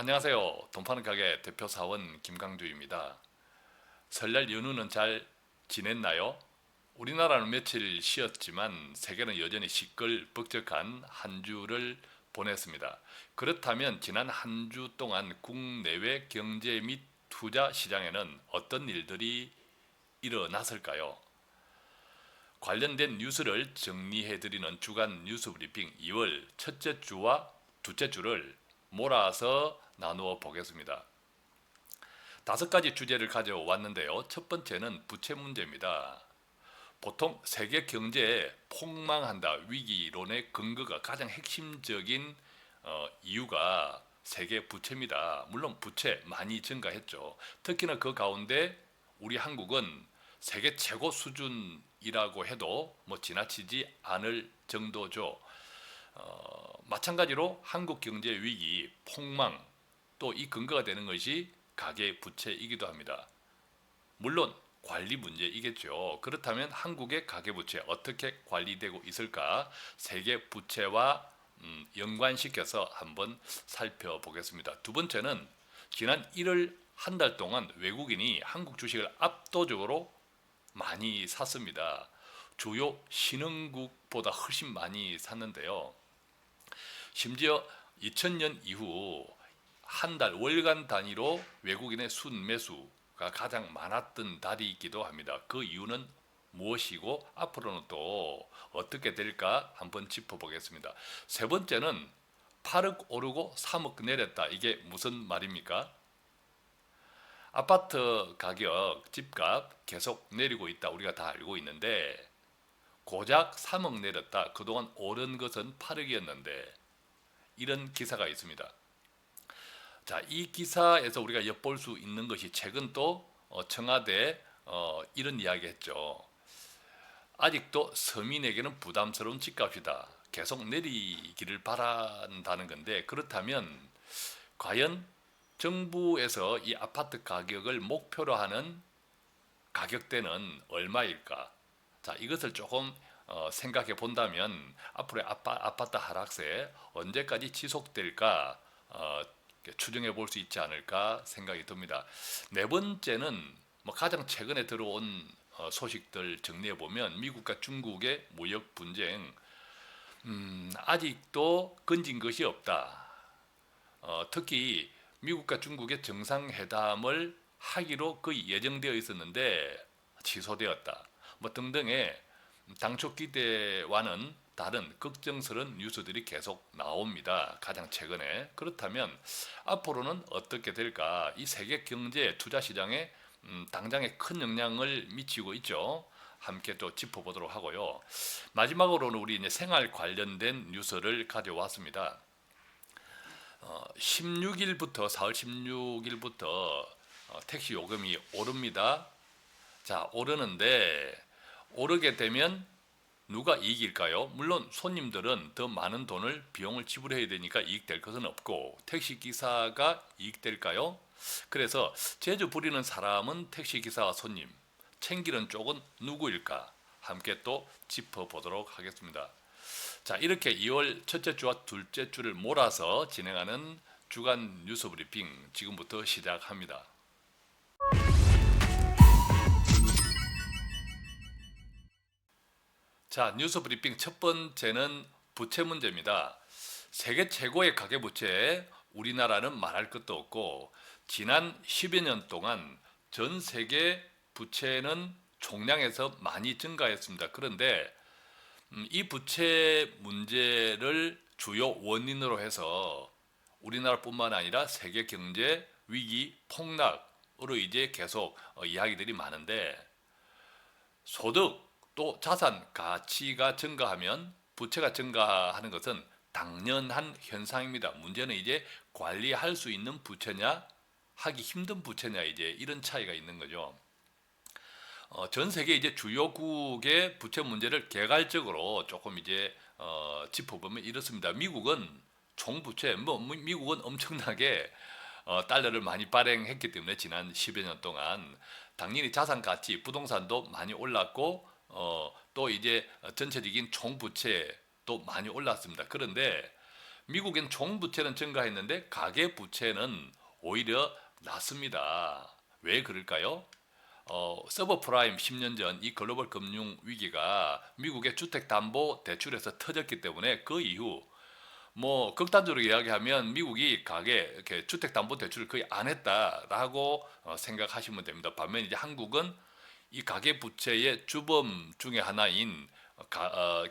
안녕하세요. 돈 파는 가게 대표 사원 김강주입니다. 설날 연휴는 잘 지냈나요? 우리나라는 며칠 쉬었지만 세계는 여전히 시끌벅적한 한 주를 보냈습니다. 그렇다면 지난 한 주 동안 국내외 경제 및 투자 시장에는 어떤 일들이 일어났을까요? 관련된 뉴스를 정리해드리는 주간 뉴스 브리핑 2월 첫째 주와 둘째 주를 몰아서 나누어 보겠습니다. 5가지 주제를 가져왔는데요. 첫 번째는 부채 문제입니다. 보통 세계 경제에 폭망한다 위기론의 근거가 가장 핵심적인 이유가 세계 부채입니다. 물론 부채 많이 증가했죠. 특히나 그 가운데 우리 한국은 세계 최고 수준이라고 해도 뭐 지나치지 않을 정도죠. 마찬가지로 한국 경제 위기, 폭망 또 이 근거가 되는 것이 가계 부채이기도 합니다. 물론 관리 문제이겠죠. 그렇다면 한국의 가계부채 어떻게 관리되고 있을까? 세계 부채와 연관시켜서 한번 살펴보겠습니다. 두 번째는 지난 1월 한 달 동안 외국인이 한국 주식을 압도적으로 많이 샀습니다. 주요 신흥국보다 훨씬 많이 샀는데요. 심지어 2000년 이후 한 달 월간 단위로 외국인의 순매수가 가장 많았던 달이기도 합니다. 그 이유는 무엇이고 앞으로는 또 어떻게 될까 한번 짚어보겠습니다. 세 번째는 8억 오르고 3억 내렸다. 이게 무슨 말입니까? 아파트 가격, 집값 계속 내리고 있다. 우리가 다 알고 있는데 고작 3억 내렸다. 그동안 오른 것은 8억이었는데 이런 기사가 있습니다. 자, 이 기사에서 우리가 엿볼 수 있는 것이 최근 또 청와대 이런 이야기 했죠. 아직도 서민에게는 부담스러운 집값이다. 계속 내리기를 바란다는 건데 그렇다면 과연 정부에서 이 아파트 가격을 목표로 하는 가격대는 얼마일까? 자, 이것을 조금 생각해 본다면 앞으로의 아파트 하락세 언제까지 지속될까 추정해 볼 수 있지 않을까 생각이 듭니다. 네 번째는 뭐 가장 최근에 들어온 소식들 정리해 보면 미국과 중국의 무역 분쟁 아직도 건진 것이 없다. 특히 미국과 중국의 정상회담을 하기로 거의 예정되어 있었는데 취소되었다. 뭐 등등의 당초 기대와는 다른 걱정스러운 뉴스들이 계속 나옵니다. 가장 최근에. 그렇다면 앞으로는 어떻게 될까? 이 세계 경제 투자 시장에 당장에 큰 영향을 미치고 있죠. 함께 또 짚어보도록 하고요. 마지막으로는 우리 이제 생활 관련된 뉴스를 가져왔습니다. 16일부터 4월 16일부터 택시 요금이 오릅니다. 자, 오르는데 오르게 되면 누가 이익일까요? 물론 손님들은 더 많은 돈을 비용을 지불해야 되니까 이익될 것은 없고 택시기사가 이익될까요? 그래서 제주 부리는 사람은 택시기사와 손님, 챙기는 쪽은 누구일까? 함께 또 짚어보도록 하겠습니다. 자, 이렇게 2월 첫째 주와 둘째 주를 몰아서 진행하는 주간 뉴스 브리핑 지금부터 시작합니다. 자, 뉴스 브리핑 첫 번째는 부채 문제입니다. 세계 최고의 가계부채, 우리나라는 말할 것도 없고 지난 10여 년 동안 전 세계 부채는 총량에서 많이 증가했습니다. 그런데 이 부채 문제를 주요 원인으로 해서 우리나라뿐만 아니라 세계 경제 위기 폭락으로 이제 계속 이야기들이 많은데 소득 또 자산 가치가 증가하면 부채가 증가하는 것은 당연한 현상입니다. 문제는 이제 관리할 수 있는 부채냐 하기 힘든 부채냐 이제 이런 차이가 있는 거죠. 전 세계 이제 주요국의 부채 문제를 개괄적으로 조금 이제 짚어보면 이렇습니다. 미국은 총부채, 뭐 미국은 엄청나게 달러를 많이 발행했기 때문에 지난 10여 년 동안 당연히 자산 가치, 부동산도 많이 올랐고 또 이제 전체적인 총부채도 많이 올랐습니다. 그런데 미국엔 총부채는 증가했는데 가계부채는 오히려 낮습니다. 왜 그럴까요? 서브프라임 10년 전 이 글로벌 금융 위기가 미국의 주택담보대출에서 터졌기 때문에 그 이후 뭐 극단적으로 이야기하면 미국이 가계 이렇게 주택담보대출을 거의 안 했다라고 생각하시면 됩니다. 반면 이제 한국은 이 가계부채의 주범 중에 하나인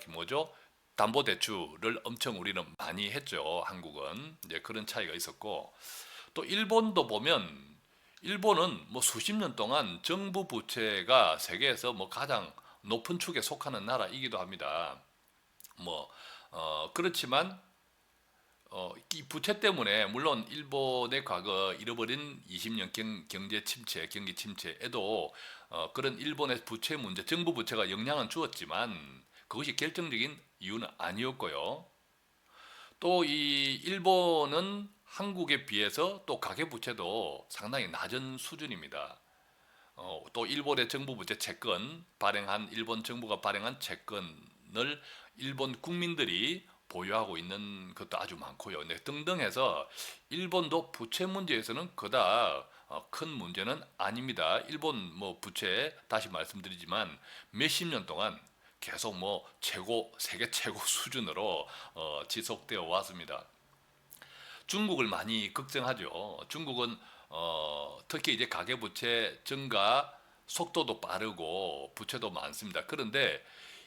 뭐죠? 담보대출을 엄청 우리는 많이 했죠. 한국은 이제 그런 차이가 있었고 또 일본도 보면 일본은 뭐 수십 년 동안 정부 부채가 세계에서 뭐 가장 높은 축에 속하는 나라이기도 합니다. 뭐 그렇지만 이 부채 때문에 물론 일본의 과거 잃어버린 20년 경제 침체, 경기 침체에도 그런 일본의 부채 문제, 정부 부채가 영향은 주었지만 그것이 결정적인 이유는 아니었고요. 또 이 일본은 한국에 비해서 또 가계부채도 상당히 낮은 수준입니다. 또 일본의 정부 부채 채권 발행한 일본 정부가 발행한 채권을 일본 국민들이 보유하고 있는 것도 아주 많고요. 네, 등등 해서 일본도 부채 문제에서는 그다 큰 문제는 아닙니다. 일본 뭐 부채 다시 말씀드리지만 몇십 년 동안 계속 뭐 최고 세계 최고 수준으로 지속되어 왔습니다. 중국을 많이 걱정하죠. 중국은 특히 이제 가계부채 증가 속도도 빠르고 부채도 많습니다. 그런데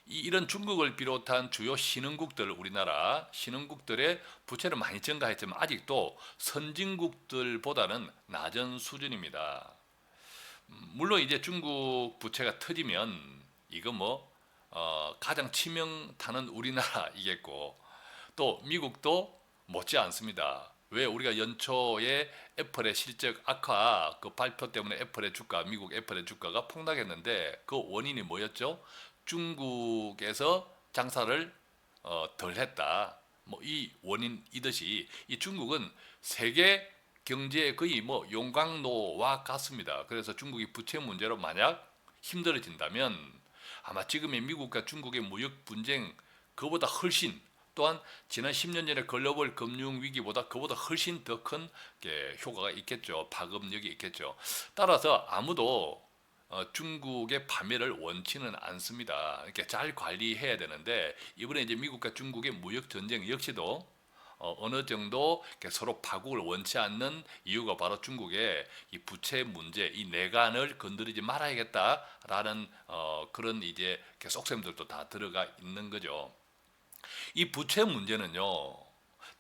이런 중국을 비롯한 주요 신흥국들, 우리나라 신흥국들의 부채는 많이 증가했지만 아직도 선진국들보다는 낮은 수준입니다. 물론 이제 중국 부채가 터지면 이거 뭐 가장 치명타는 우리나라이겠고 또 미국도 못지 않습니다. 왜 우리가 연초에 애플의 실적 악화 그 발표 때문에 애플의 주가, 미국 애플의 주가가 폭락했는데 그 원인이 뭐였죠? 중국에서 장사를 덜 했다. 뭐 이 원인이듯이 이 중국은 세계 경제의 거의 뭐 용광로와 같습니다. 그래서 중국이 부채 문제로 만약 힘들어진다면 아마 지금의 미국과 중국의 무역 분쟁 그보다 훨씬 또한 지난 10년 전의 글로벌 금융 위기보다 그보다 훨씬 더 큰 효과가 있겠죠. 파급력이 있겠죠. 따라서 아무도 중국의 파멸을 원치는 않습니다. 이렇게 잘 관리해야 되는데 이번에 이제 미국과 중국의 무역 전쟁 역시도 어느 정도 서로 파국을 원치 않는 이유가 바로 중국의 이 부채 문제, 이 내관을 건드리지 말아야겠다라는 그런 이제 속셈들도 다 들어가 있는 거죠. 이 부채 문제는요,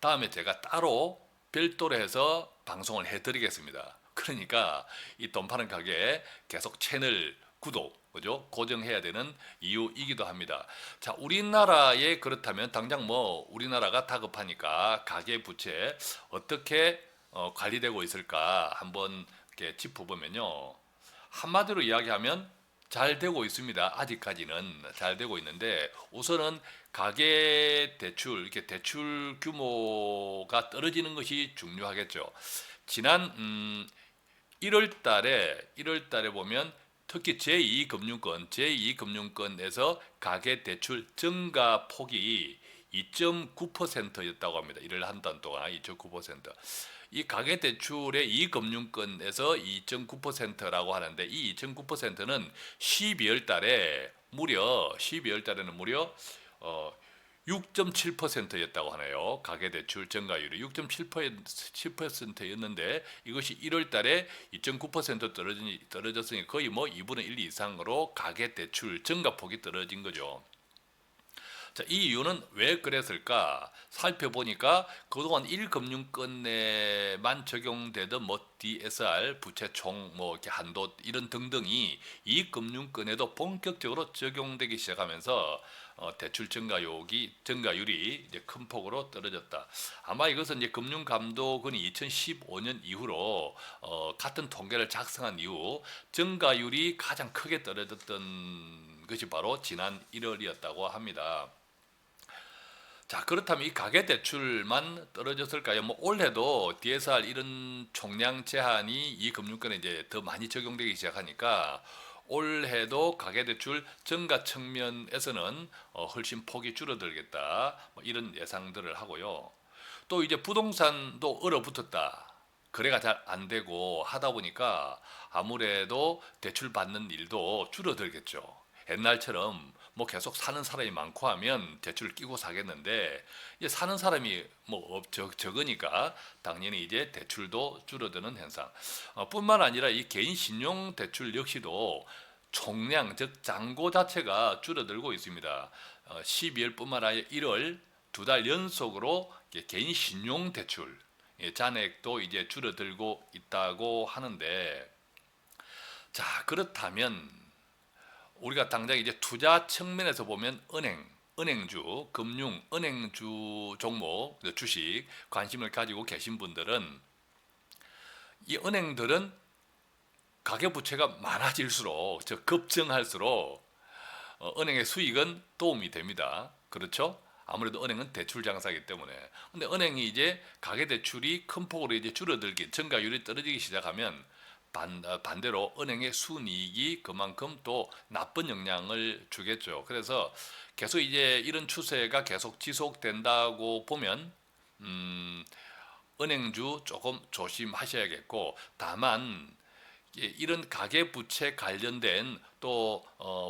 다음에 제가 따로 별도로 해서 방송을 해드리겠습니다. 그러니까 이 돈 파는 가게 계속 채널 구독, 그죠? 고정해야 되는 이유이기도 합니다. 자, 우리나라에 그렇다면 당장 뭐 우리나라가 다급하니까 가계 부채 어떻게 관리되고 있을까 한번 이렇게 짚어보면요. 한마디로 이야기하면 잘 되고 있습니다. 아직까지는 잘 되고 있는데 우선은 가계 대출 이렇게 대출 규모가 떨어지는 것이 중요하겠죠. 지난 1월 달에 보면 특히 제2금융권에서 가계 대출 증가 폭이 2.9%였다고 합니다. 1월 한 달 동안 2.9%. 이 가계대출의 이금융권에서 2.9%라고 하는데 이 2.9%는 12월 달에는 무려 6.7%였다고 하네요. 가계대출 증가율이 6.7%였는데 이것이 1월 달에 2.9% 떨어졌으니 거의 뭐 2분의 1 이상으로 가계대출 증가폭이 떨어진 거죠. 자, 이 이유는 왜 그랬을까 살펴보니까 그동안 1금융권에만 적용되던 뭐 DSR, 부채총, 뭐 이렇게 한도 이런 등등이 2금융권에도 본격적으로 적용되기 시작하면서 대출 증가율이 이제 큰 폭으로 떨어졌다. 아마 이것은 이제 금융감독원이 2015년 이후로 같은 통계를 작성한 이후 증가율이 가장 크게 떨어졌던 것이 바로 지난 1월이었다고 합니다. 자, 그렇다면 이 가계대출만 떨어졌을까요? 뭐 올해도 DSR 이런 총량 제한이 이 금융권에 이제 더 많이 적용되기 시작하니까 올해도 가계대출 증가 측면에서는 훨씬 폭이 줄어들겠다. 뭐 이런 예상들을 하고요. 또 이제 부동산도 얼어붙었다. 거래가 잘 안 되고 하다 보니까 아무래도 대출 받는 일도 줄어들겠죠. 옛날처럼 뭐 계속 사는 사람이 많고 하면 대출을 끼고 사겠는데 이제 사는 사람이 뭐 적으니까 당연히 이제 대출도 줄어드는 현상. 뿐만 아니라 이 개인 신용 대출 역시도 총량 즉 잔고 자체가 줄어들고 있습니다. 12월뿐만 아니라 1월 두 달 연속으로 개인 신용 대출 잔액도 이제 줄어들고 있다고 하는데, 자, 그렇다면 우리가 당장 이제 투자 측면에서 보면 은행주, 금융, 은행주 종목, 주식 관심을 가지고 계신 분들은 이 은행들은 가계부채가 많아질수록, 즉 급증할수록 은행의 수익은 도움이 됩니다. 그렇죠? 아무래도 은행은 대출 장사이기 때문에. 근데 은행이 이제 가계대출이 큰 폭으로 이제 줄어들기, 증가율이 떨어지기 시작하면 반대로 은행의 순이익이 그만큼 또 나쁜 영향을 주겠죠. 그래서 계속 이제 이런 추세가 계속 지속된다고 보면 은행주 조금 조심하셔야겠고, 다만 이런 가계부채 관련된 또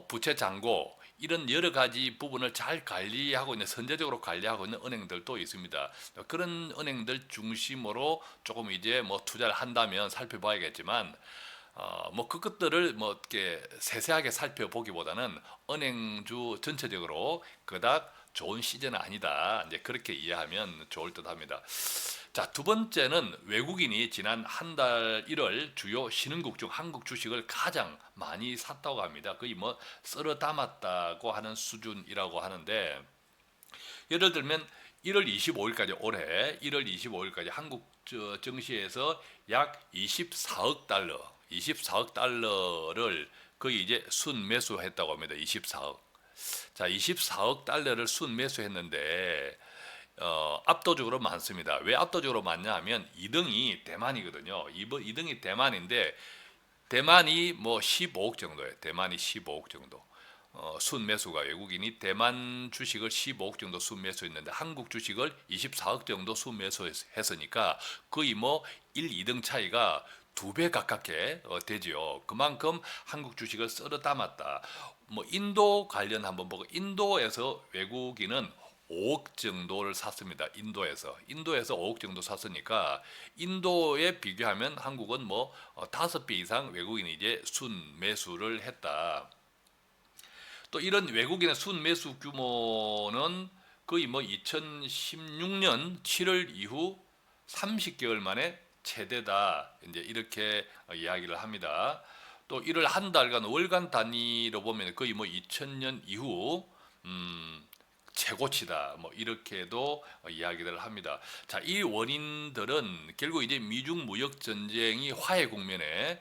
부채 잔고 이런 여러 가지 부분을 잘 관리하고 있는, 선제적으로 관리하고 있는 은행들도 있습니다. 그런 은행들 중심으로 조금 이제 뭐 투자를 한다면 살펴봐야겠지만, 뭐 그것들을 뭐 이렇게 세세하게 살펴보기보다는 은행주 전체적으로 그닥 좋은 시즌은 아니다, 이제 그렇게 이해하면 좋을 듯합니다. 자, 두 번째는 외국인이 지난 한 달 1월 주요 신흥국 중 한국 주식을 가장 많이 샀다고 합니다. 거의 뭐 썰어 담았다고 하는 수준이라고 하는데, 예를 들면 1월 25일까지, 올해 1월 25일까지 한국 증시에서 약 24억 달러를 거의 이제 순매수했다고 합니다. 24억. 자, 24억 달러를 순매수했는데 압도적으로 많습니다. 왜 압도적으로 많냐 하면 2등이 대만이거든요. 2등이 대만인데, 대만이 뭐 15억 정도예요. 대만이 15억 정도. 순매수가, 외국인이 대만 주식을 15억 정도 순매수했는데 한국 주식을 24억 정도 순매수했으니까 거의 뭐 1, 2등 차이가 2배 가깝게 되지요. 그만큼 한국 주식을 썰어 담았다. 뭐 인도 관련 한번 보고, 인도에서 외국인은 5억 정도를 샀습니다. 인도에서 5억 정도 샀으니까 인도에 비교하면 한국은 뭐 5배 이상 외국인이 이제 순매수를 했다. 또 이런 외국인의 순매수 규모는 거의 뭐 2016년 7월 이후 30개월 만에 최대다, 이제 이렇게 이야기를 합니다. 또 이를 한 달간 월간 단위로 보면 거의 뭐 2000년 이후 최고치다, 뭐 이렇게도 이야기를 합니다. 자, 이 원인들은 결국 이제 미중 무역 전쟁이 화해 국면에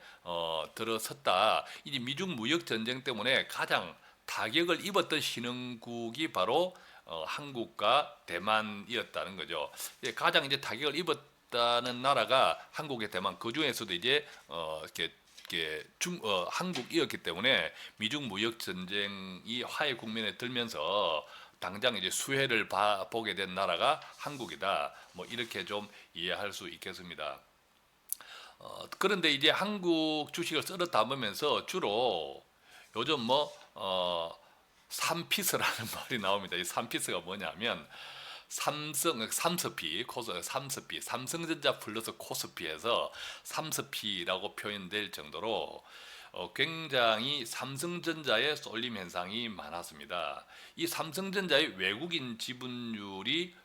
들어섰다. 이제 미중 무역 전쟁 때문에 가장 타격을 입었던 신흥국이 바로 한국과 대만이었다는 거죠. 가장 이제 타격을 입었다는 나라가 한국의 대만, 그 중에서도 이제 한국이었기 때문에 미중 무역 전쟁이 화해 국면에 들면서 당장 이제 수혜를 보게 된 나라가 한국이다. 뭐 이렇게 좀 이해할 수 있겠습니다. 그런데 이제 한국 주식을 썰어 담으면서 주로 요즘 뭐 삼피스라는 말이 나옵니다. 이 삼피스가 뭐냐면 삼성전자 플러스 코스피에서 삼스피라고 표현될 정도로 굉장히 삼성전자의 쏠림 현상이 많았습니다. 이 삼성전자의 외국인 지분율이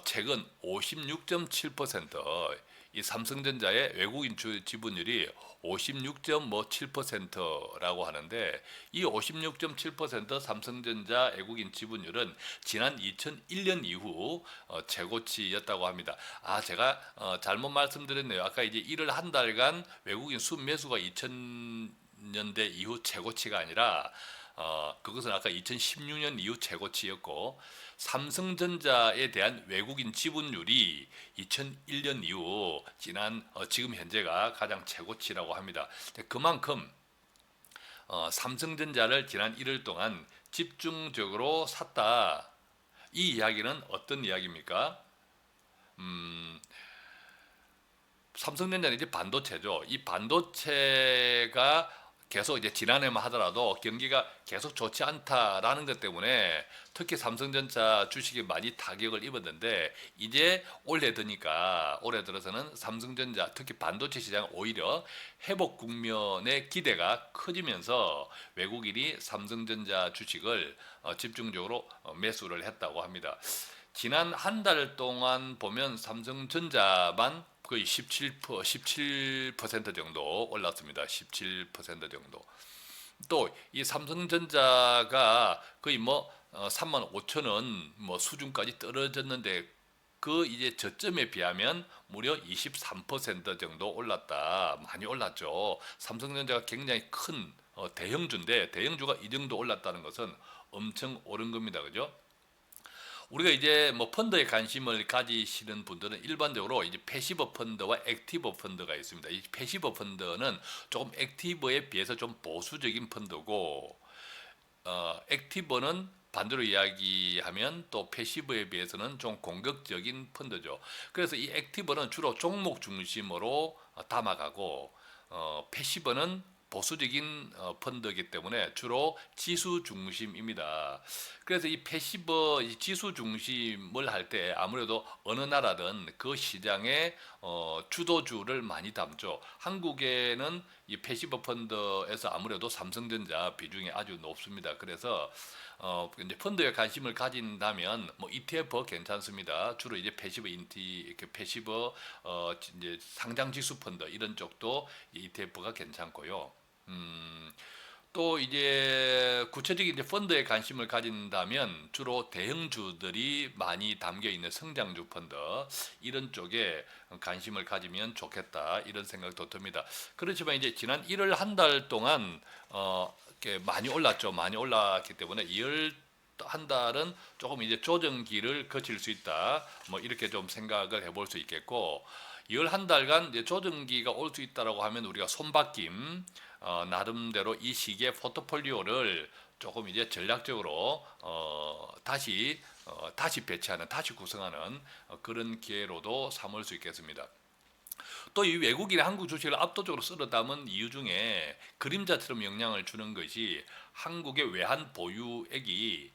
최근 56.7%, 이 삼성전자의 외국인 지분율이 56.7%라고 하는데, 이 56.7% 삼성전자 외국인 지분율은 지난 2001년 이후 최고치였다고 합니다. 제가 잘못 말씀드렸네요. 아까 이제 이를 한 달간 외국인 순매수가 2000년대 이후 최고치가 아니라 그것은 아까 2016년 이후 최고치였고, 삼성전자에 대한 외국인 지분율이 2001년 이후 지금 현재가 가장 최고치라고 합니다. 그만큼 삼성전자를 지난 1월 동안 집중적으로 샀다. 이 이야기는 어떤 이야기입니까? 삼성전자는 이제 반도체죠. 이 반도체가 계속 이제 지난해만 하더라도 경기가 계속 좋지 않다라는 것 때문에 특히 삼성전자 주식이 많이 타격을 입었는데 이제 올해 들어서는 삼성전자 특히 반도체 시장 오히려 회복 국면의 기대가 커지면서 외국인이 삼성전자 주식을 집중적으로 매수를 했다고 합니다. 지난 한 달 동안 보면 삼성전자만 거의 17% 정도 올랐습니다. 17% 정도. 또 이 삼성전자가 거의 뭐 3만 5천 원 뭐 수준까지 떨어졌는데 그 이제 저점에 비하면 무려 23% 정도 올랐다. 많이 올랐죠. 삼성전자가 굉장히 큰 대형주인데 대형주가 이 정도 올랐다는 것은 엄청 오른 겁니다. 그죠? 우리가 이제 뭐 펀드에 관심을 가지시는 분들은 일반적으로 이제 패시브 펀드와 액티브 펀드가 있습니다. 이 패시브 펀드는 조금 액티브에 비해서 좀 보수적인 펀드고, 액티브는 반대로 이야기하면 또 패시브에 비해서는 좀 공격적인 펀드죠. 그래서 이 액티브는 주로 종목 중심으로 담아가고, 패시브는 보수적인 펀드이기 때문에 주로 지수 중심입니다. 그래서 이 패시브 이 지수 중심을 할 때 아무래도 어느 나라든 그 시장의 주도주를 많이 담죠. 한국에는 이 패시브 펀드에서 아무래도 삼성전자 비중이 아주 높습니다. 그래서 이제 펀드에 관심을 가진다면 뭐 ETF 괜찮습니다. 주로 이제 패시브 패시브 이제 상장 지수 펀드 이런 쪽도 ETF가 괜찮고요. 또 이제 구체적인 이제 펀드에 관심을 가진다면 주로 대형주들이 많이 담겨 있는 성장주 펀드 이런 쪽에 관심을 가지면 좋겠다 이런 생각도 듭니다. 그렇지만 이제 지난 1월 한 달 동안 이렇게 많이 올랐죠. 많이 올랐기 때문에 2월 한 달은 조금 이제 조정기를 거칠 수 있다. 뭐 이렇게 좀 생각을 해볼 수 있겠고 2월 한 달간 이제 조정기가 올 수 있다라고 하면 우리가 손바뀜 나름대로 이 시기에 포트폴리오를 조금 이제 전략적으로 다시 배치하는 다시 구성하는 그런 기회로도 삼을 수 있겠습니다. 또 이 외국인의 한국 주식을 압도적으로 쓸어 담은 이유 중에 그림자처럼 영향을 주는 것이 한국의 외환 보유액이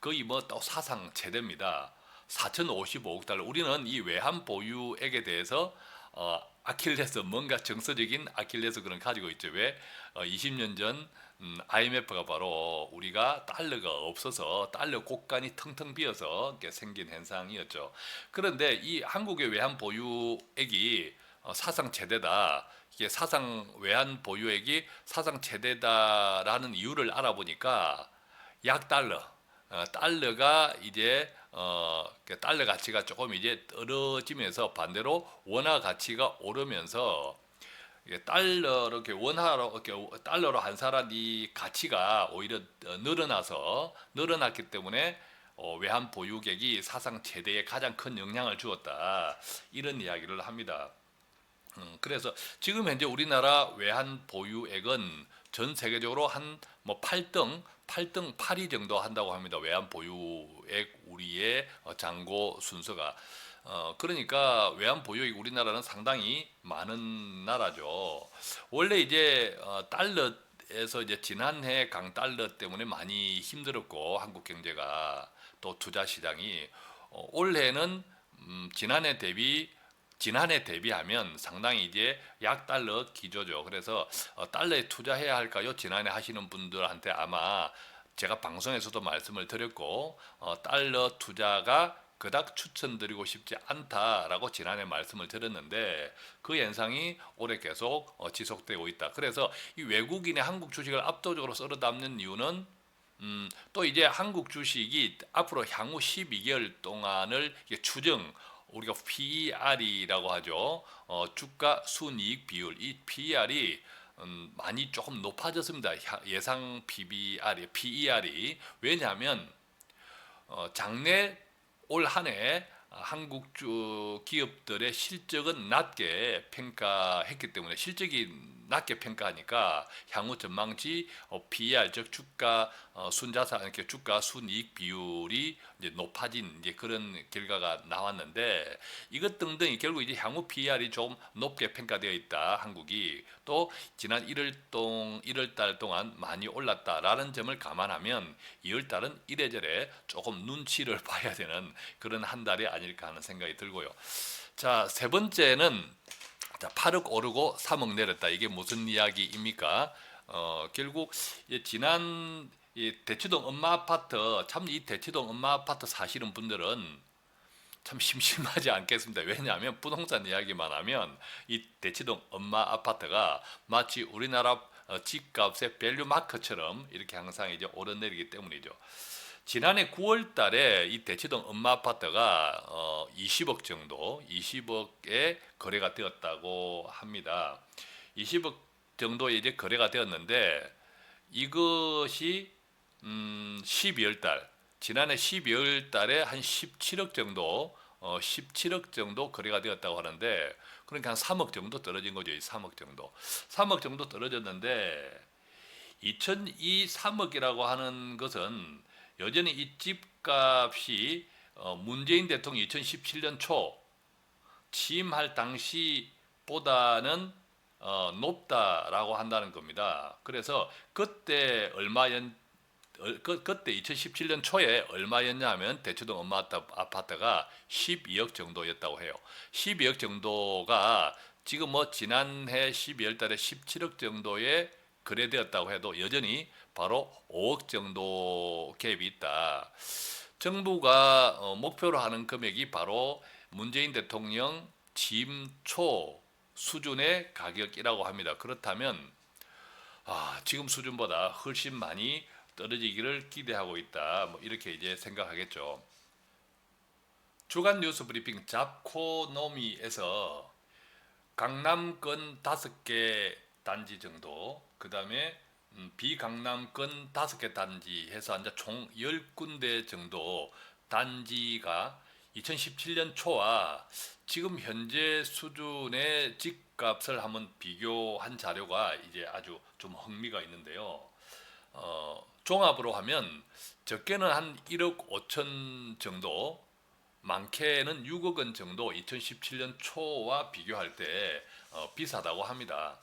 거의 뭐 또 사상 최대입니다. 4,055억 달러. 우리는 이 외환 보유액에 대해서 아킬레스 뭔가 정서적인 아킬레스건을 가지고 있죠. 왜? 20년 전 IMF가 바로 우리가 달러가 없어서 달러 곡간이 텅텅 비어서 이렇게 생긴 현상이었죠. 그런데 이 한국의 외환 보유액이 사상 최대다. 이게 사상 외환 보유액이 사상 최대다라는 이유를 알아보니까 약 달러, 달러가 이제 달러 가치가 조금 이제 떨어지면서 반대로 원화 가치가 오르면서 달러로 이렇게 원화로 이렇게 달러로 환산한 이 가치가 오히려 늘어났기 때문에 외환 보유액이 사상 최대의 가장 큰 영향을 주었다 이런 이야기를 합니다. 그래서 지금 현재 우리나라 외환 보유액은 전 세계적으로 한 뭐 8등 8위 정도 한다고 합니다. 외환 보유액 우리의 잔고 순서가. 그러니까 외환 보유액 우리나라는 상당히 많은 나라죠. 원래 이제 달러에서 이제 지난해 강달러 때문에 많이 힘들었고 한국 경제가 또 투자 시장이 올해는 지난해 대비하면 상당히 이제 약 달러 기조죠. 그래서 달러에 투자해야 할까요? 지난해 하시는 분들한테 아마 제가 방송에서도 말씀을 드렸고 달러 투자가 그닥 추천드리고 싶지 않다라고 지난해 말씀을 드렸는데 그 현상이 올해 계속 지속되고 있다. 그래서 이 외국인의 한국 주식을 압도적으로 썰어 담는 이유는 또 이제 한국 주식이 앞으로 향후 12개월 동안을 추정 우리가 PER이라고 하죠. 주가 순이익 비율. 이 PER이 많이 조금 높아졌습니다. 예상 PER이. 왜냐하면 장래 올 한 해 한국 기업들의 실적은 낮게 평가했기 때문에 실적이 낮게 평가하니까 향후 전망치 PER 즉 주가 순자산 이렇게 주가 순이익 비율이 이제 높아진 이제 그런 결과가 나왔는데 이것 등등이 결국 이제 향후 PER이 좀 높게 평가되어 있다. 한국이 또 지난 1월 달 동안 많이 올랐다라는 점을 감안하면 2월 달은 이래저래 조금 눈치를 봐야 되는 그런 한 달이 아닐까 하는 생각이 들고요. 자, 세 번째는 자, 8억 오르고 3억 내렸다. 이게 무슨 이야기입니까? 결국 지난 이 대치동 엄마 아파트 참 이 대치동 엄마 아파트 사시는 분들은 참 심심하지 않겠습니다. 왜냐하면 부동산 이야기만 하면 이 대치동 엄마 아파트가 마치 우리나라 집값의 밸류 마크처럼 이렇게 항상 이제 오르내리기 때문이죠. 지난해 9월 달에 이 대치동 엄마 아파트가 20억 정도, 20억에 거래가 되었다고 합니다. 20억 정도에 이제 거래가 되었는데 이것이 12월 달, 지난해 12월 달에 한 17억 정도, 17억 정도 거래가 되었다고 하는데 그러니까 한 3억 정도 떨어진 거죠. 이 3억 정도. 3억 정도 떨어졌는데 2002 3억이라고 하는 것은 여전히 이 집값이 문재인 대통령 2017년 초 취임할 당시보다는 높다라고 한다는 겁니다. 그래서 그때 그때 2017년 초에 얼마였냐면 대치동 엄마 아파트가 12억 정도였다고 해요. 12억 정도가 지금 뭐 지난해 12월 달에 17억 정도에 거래되었다고 해도 여전히 바로 5억 정도 갭이 있다. 정부가 목표로 하는 금액이 바로 문재인 대통령 취임 초 수준의 가격이라고 합니다. 그렇다면 지금 수준보다 훨씬 많이 떨어지기를 기대하고 있다. 뭐 이렇게 이제 생각하겠죠. 주간 뉴스 브리핑 잡코노미에서 강남권 5개 단지 정도, 그 다음에 비강남권 5개 단지 해서 이제 총 10군데 정도 단지가 2017년 초와 지금 현재 수준의 집값을 한번 비교한 자료가 이제 아주 좀 흥미가 있는데요. 종합으로 하면 적게는 한 1억 5천 정도, 많게는 6억 원 정도 2017년 초와 비교할 때 비싸다고 합니다.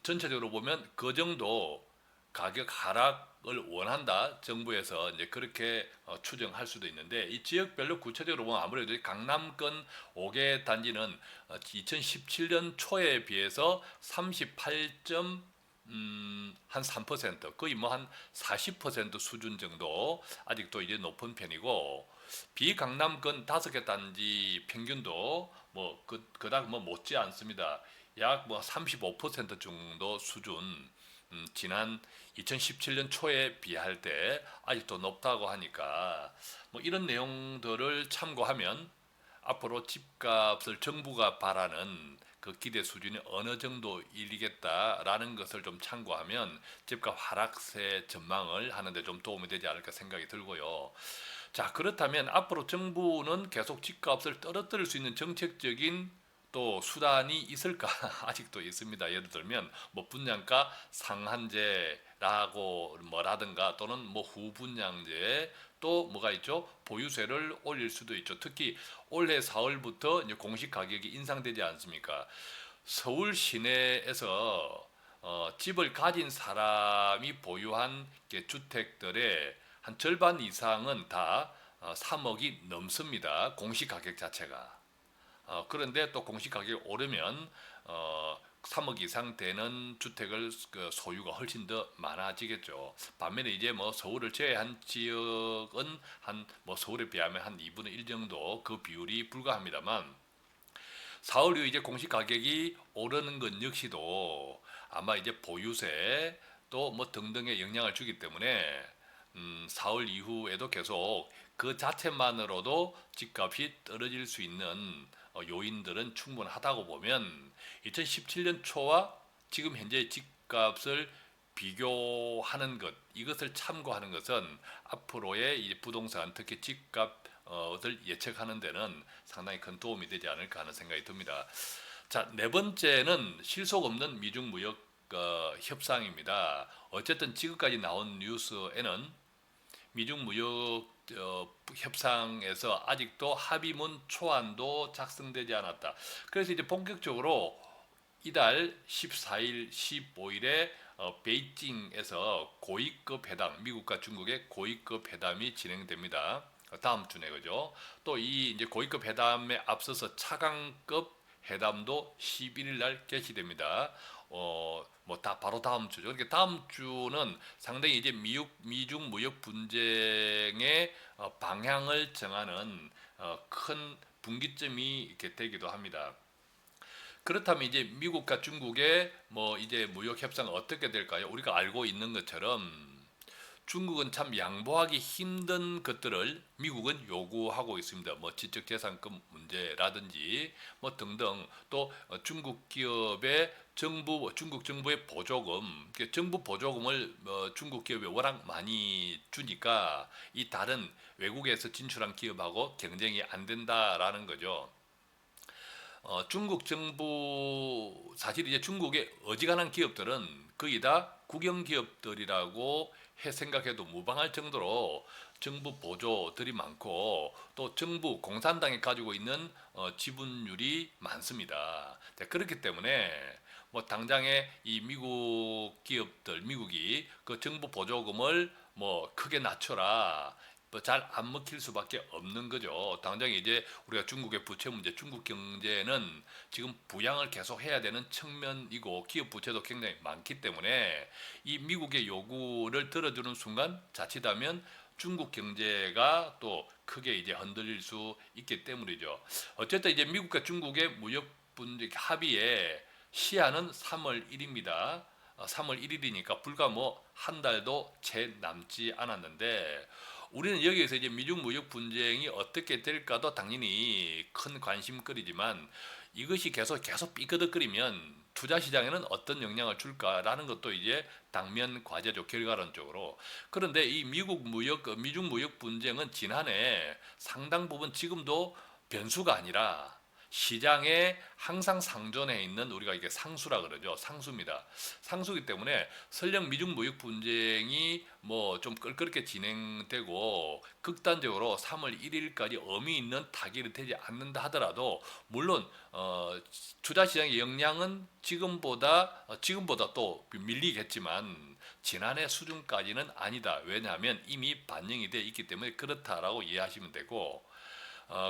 전체적으로 보면 그 정도 가격 하락을 원한다. 정부에서 이제 그렇게 추정할 수도 있는데 이 지역별로 구체적으로 보면 아무래도 강남권 5개 단지는 2017년 초에 비해서 38점 한 3% 거의 뭐 한 40% 수준 정도 아직도 이제 높은 편이고 비강남권 5개 단지 평균도 뭐 그닥 뭐 못지 않습니다. 약 뭐 35% 정도 수준 지난 2017년 초에 비할 때 아직도 높다고 하니까 뭐 이런 내용들을 참고하면 앞으로 집값을 정부가 바라는 그 기대 수준이 어느 정도이겠다라는 것을 좀 참고하면 집값 하락세 전망을 하는데 좀 도움이 되지 않을까 생각이 들고요. 자, 그렇다면 앞으로 정부는 계속 집값을 떨어뜨릴 수 있는 정책적인 또 수단이 있을까? 아직도 있습니다. 예를 들면 뭐 분양가 상한제라고 뭐라든가 또는 뭐 후분양제 또 뭐가 있죠? 보유세를 올릴 수도 있죠. 특히 올해 4월부터 이제 공시 가격이 인상되지 않습니까? 서울 시내에서 집을 가진 사람이 보유한 주택들의 한 절반 이상은 다 3억이 넘습니다. 공시 가격 자체가. 그런데 또 공시 가격이 오르면 3억 이상 되는 주택을 소유가 훨씬 더 많아지겠죠. 반면에 이제 뭐 서울을 제외한 지역은 한 뭐 서울에 비하면 한 2분의 1 정도 그 비율이 불과합니다만 4월 이후 이제 공시 가격이 오르는 것 역시도 아마 이제 보유세 또 뭐 등등의 영향을 주기 때문에 4월 이후에도 계속 그 자체만으로도 집값이 떨어질 수 있는 요인들은 충분하다고 보면 2017년 초와 지금 현재 집값을 비교하는 것, 이것을 참고하는 것은 앞으로의 이 부동산 특히 집값을 예측하는 데는 상당히 큰 도움이 되지 않을까 하는 생각이 듭니다. 자, 네 번째는 실속 없는 미중 무역 협상입니다. 어쨌든 지금까지 나온 뉴스에는 미중 무역 협상에서 아직도 합의문 초안도 작성되지 않았다. 그래서 이제 본격적으로 이달 14일, 15일에 베이징에서 고위급 회담, 미국과 중국의 고위급 회담이 진행됩니다. 다음 주네, 그죠? 또 이 이제 고위급 회담에 앞서서 차관급 회담도 11일 날 개시됩니다. 뭐 다 바로 다음 주죠. 그러니까 다음 주는 상당히 이제 미중 무역 분쟁의 방향을 정하는 큰 분기점이 이렇게 되기도 합니다. 그렇다면 이제 미국과 중국의 뭐 이제 무역 협상 어떻게 될까요? 우리가 알고 있는 것처럼 중국은 참 양보하기 힘든 것들을 미국은 요구하고 있습니다. 뭐 지적재산권 문제라든지 뭐 등등 또 중국 기업의 중국 정부의 보조금, 정부 보조금을 중국 기업에 워낙 많이 주니까 이 다른 외국에서 진출한 기업하고 경쟁이 안 된다라는 거죠. 중국 정부 사실 이제 중국의 어지간한 기업들은 거의 다 국영 기업들이라고 생각해도 무방할 정도로 정부 보조들이 많고 또 정부 공산당이 가지고 있는 지분율이 많습니다. 자, 그렇기 때문에 뭐 당장에 이 미국 기업들 미국이 그 정부 보조금을 뭐 크게 낮춰라 잘 안 먹힐 수밖에 없는 거죠. 당장 이제 우리가 중국의 부채 문제, 중국 경제는 지금 부양을 계속 해야 되는 측면이고 기업 부채도 굉장히 많기 때문에 이 미국의 요구를 들어주는 순간 자칫하면 중국 경제가 또 크게 이제 흔들릴 수 있기 때문이죠. 어쨌든 이제 미국과 중국의 무역 분쟁 합의에 시한은 3월 1일입니다. 3월 1일이니까 불과 뭐 한 달도 채 남지 않았는데 우리는 여기에서 이제 미중 무역 분쟁이 어떻게 될까도 당연히 큰 관심거리지만 이것이 계속 삐그덕거리면 투자 시장에는 어떤 영향을 줄까라는 것도 이제 당면 과제죠, 결과론적으로. 그런데 이 미중 무역 분쟁은 지난해 상당 부분 지금도 변수가 아니라 시장에 항상 상존해 있는 우리가 이게 상수라 그러죠. 상수입니다. 상수기 때문에 설령 미중 무역 분쟁이 뭐 좀 껄끄럽게 진행되고 극단적으로 3월 1일까지 의미 있는 타결이 되지 않는다 하더라도 물론 투자 시장의 영향은 지금보다 또 밀리겠지만 지난해 수준까지는 아니다. 왜냐하면 이미 반영이 돼 있기 때문에 그렇다라고 이해하시면 되고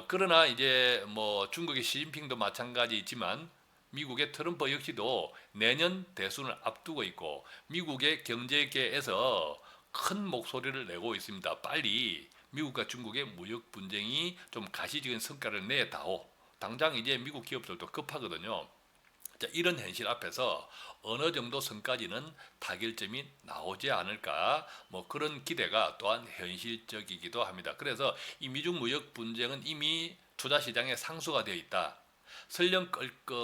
그러나 이제 뭐 중국의 시진핑도 마찬가지이지만 미국의 트럼프 역시도 내년 대선을 앞두고 있고 미국의 경제계에서 큰 목소리를 내고 있습니다. 빨리 미국과 중국의 무역 분쟁이 좀 가시적인 성과를 내다오. 당장 이제 미국 기업들도 급하거든요. 자, 이런 현실 앞에서 어느 정도 선까지는 타결점이 나오지 않을까 뭐 그런 기대가 또한 현실적이기도 합니다. 그래서 이 미중 무역 분쟁은 이미 투자 시장에 상수가 되어 있다. 설령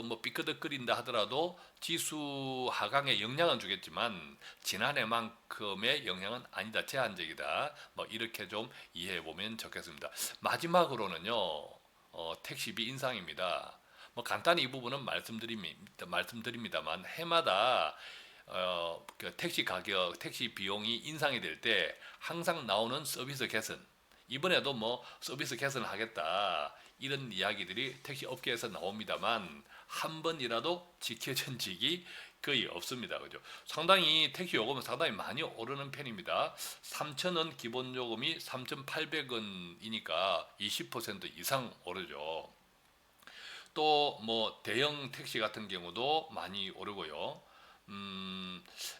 뭐 삐끄덕거린다 하더라도 지수 하강에 영향은 주겠지만 지난해만큼의 영향은 아니다. 제한적이다. 뭐 이렇게 좀 이해해 보면 좋겠습니다. 마지막으로는요. 택시비 인상입니다. 뭐 간단히 이 부분은 말씀드립니다만 해마다 그 택시 가격, 택시 비용이 인상이 될 때 항상 나오는 서비스 개선. 이번에도 뭐 서비스 개선을 하겠다 이런 이야기들이 택시 업계에서 나옵니다만 한 번이라도 지켜진 적이 거의 없습니다. 그죠? 상당히 택시 요금은 상당히 많이 오르는 편입니다. 3,000원 기본 요금이 3,800원이니까 20% 이상 오르죠. 또 뭐 대형 택시 같은 경우도 많이 오르고요.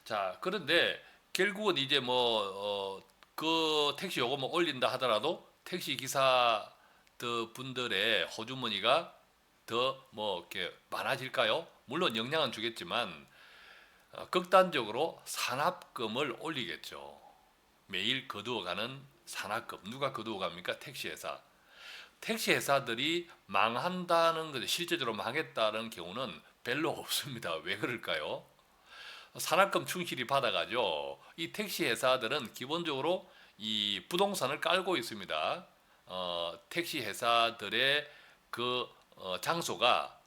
자, 그런데 결국은 이제 뭐 그 택시 요금을 올린다 하더라도 택시 기사 분들의 호주머니가 더 뭐 이렇게 많아질까요? 물론 영향은 주겠지만 극단적으로 산업금을 올리겠죠. 매일 거두어가는 산업금 누가 거두어갑니까? 택시회사. 택시 회사들이 망한다는 것, 실제적으로 망했다는 경우는 별로 없습니다. 왜 그럴까요? 산업금 충실히 받아가죠. 이 택시 회사들은 기본적으로 이 부동산을 깔고 있습니다. 택시 회사들의 그 장소가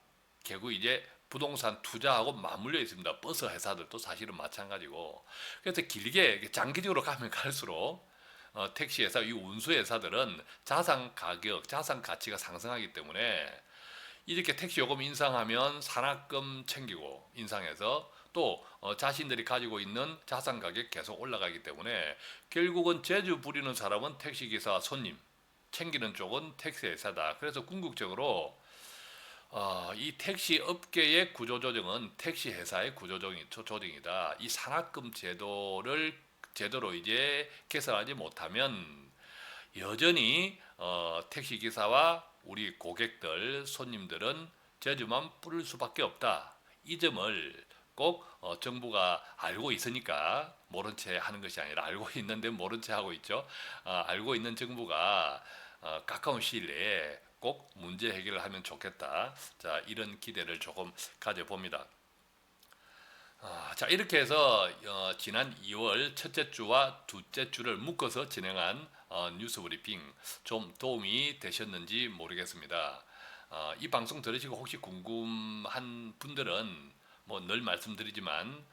결국 이제 부동산 투자하고 맞물려 있습니다. 버스 회사들도 사실은 마찬가지고. 그래서 길게 장기적으로 가면 갈수록 택시 회사, 이 운수 회사들은 자산 가격, 자산 가치가 상승하기 때문에 이렇게 택시 요금 인상하면 산학금 챙기고 인상해서 또 자신들이 가지고 있는 자산 가격 계속 올라가기 때문에 결국은 재주 부리는 사람은 택시기사, 손님, 챙기는 쪽은 택시 회사다. 그래서 궁극적으로 이 택시 업계의 구조조정은 택시 회사의 구조조정이다. 이 산학금 제도를 제대로 이제 개선하지 못하면 여전히 택시 기사와 우리 고객들, 손님들은 제주만 뿌릴 수밖에 없다. 이 점을 꼭 정부가 알고 있으니까 모른 채 하는 것이 아니라 알고 있는데 모른 채 하고 있죠. 알고 있는 정부가 가까운 시일 내에 꼭 문제 해결을 하면 좋겠다. 자, 이런 기대를 조금 가져봅니다. 자, 이렇게 해서 지난 2월 첫째 주와 둘째 주를 묶어서 진행한 뉴스 브리핑 좀 도움이 되셨는지 모르겠습니다. 이 방송 들으시고 혹시 궁금한 분들은 뭐 늘 말씀드리지만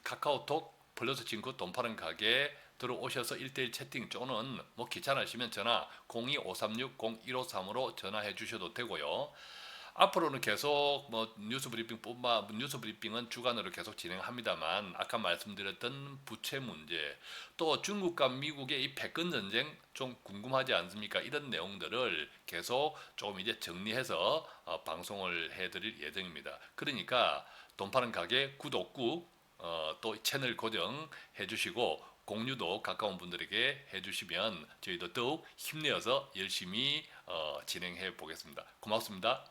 카카오톡 플러스 친구 돈 파는 가게 들어오셔서 1대1 채팅 또는 뭐 귀찮으시면 전화 02-536-0153으로 전화해 주셔도 되고요. 앞으로는 계속 뭐 뉴스 브리핑은 주간으로 계속 진행합니다만 아까 말씀드렸던 부채 문제 또 중국과 미국의 이 패권 전쟁 좀 궁금하지 않습니까? 이런 내용들을 계속 조금 이제 정리해서 방송을 해드릴 예정입니다. 그러니까 돈 파는 가게 구독 꾹 또 채널 고정해 주시고 공유도 가까운 분들에게 해주시면 저희도 더욱 힘내어서 열심히 진행해 보겠습니다. 고맙습니다.